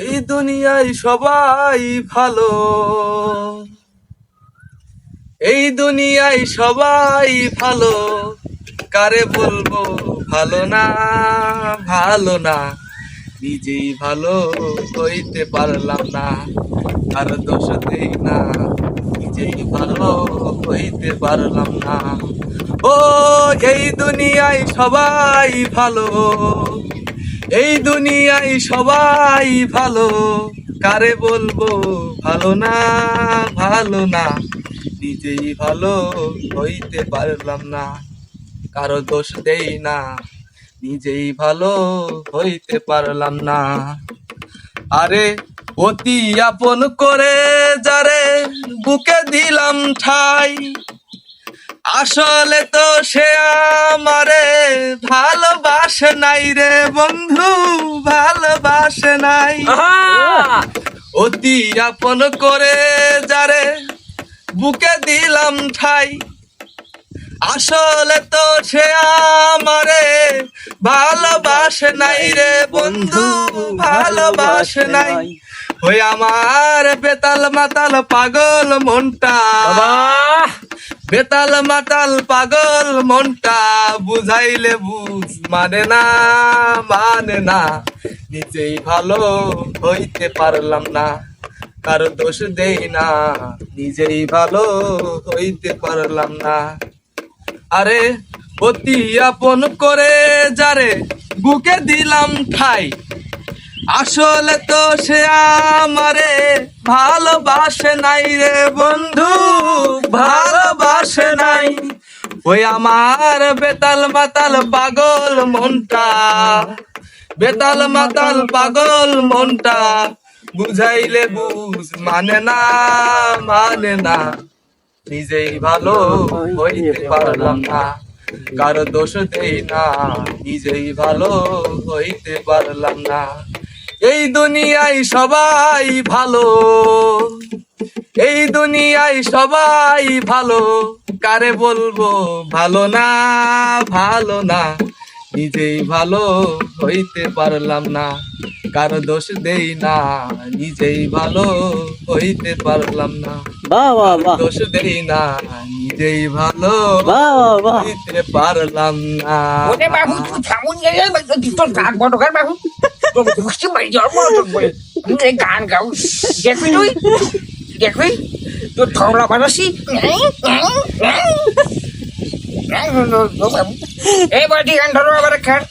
এই দুনিয়ায় সবাই ভালো, এই দুনিয়ায় সবাই ভালো, কারে বলবো ভালো না, ভালো না, নিজেই ভালো হইতে পারলাম না, আর দোষ দেই না, নিজেই ভালো হইতে পারলাম না। ও এই দুনিয়ায় সবাই ভালো, এই দুনিয়ায় সবাই ভালো, কারে বলবো ভালো না, ভালো না, নিজেই ভালো হইতে পারলাম না, কারো দোষ দেই না, নিজেই ভালো হইতে পারলাম না। আরে অতি আপন করে যারে বুকে দিলাম ঠাই, আসলে তো সে আমারে ভালোবাসে নাই রে বন্ধু, ভালোবাসে নাই। অতি আপন করে যারে বুকে দিলাম ঠাই, আসলে তো সে আমারে ভালোবাসে নাই রে বন্ধু, ভালোবাসে নাই। ওই আমার বেতাল মাতাল পাগল মনটা, বেতাল মাতাল পাগল মনটা, বুঝাইলে বুঝ মানে না, মানে না, নিজেই ভালো হইতে পারলাম না, কারো দোষ দেই না, নিজেই ভালো হইতে পারলাম না। আরে অতি আপন করে যারে বুকে দিলাম ঠাই, আসলে তো সে আমারে ভালোবাসে নাই রে বন্ধু, ভালোবাসে নাই। ওই আমার বেতাল মাতাল পাগল মনটা, বেতাল মাতাল পাগল মনটা, বুঝাইলে বুঝ মানে না, মানে না, নিজেই ভালো হইতে পারলাম না, কারো দোষ দেই না, নিজেই ভালো হইতে পারলাম না। এই দুনিয়ায় সবাই ভালো, এই দুনিয়ায় সবাই ভালো, কারে বলবো ভালো না, ভালো না, নিজেই ভালো হইতে পারলাম না, কারো দোষ দেই না, নিজেই ভালো হইতে পারলাম না। দোষ দেই না, নিজেই ভালো হইতে পারলাম না। ওরে বাবু তুই থামুন গেলে তোর গান বড় গান বাবু তোর ঘুষি মারি জন্ম বলে তুই গান গাও দেখবি তুই দেখবি তোর ঠগলা বানাসি এই বাড়ি গান ধরো আবার খান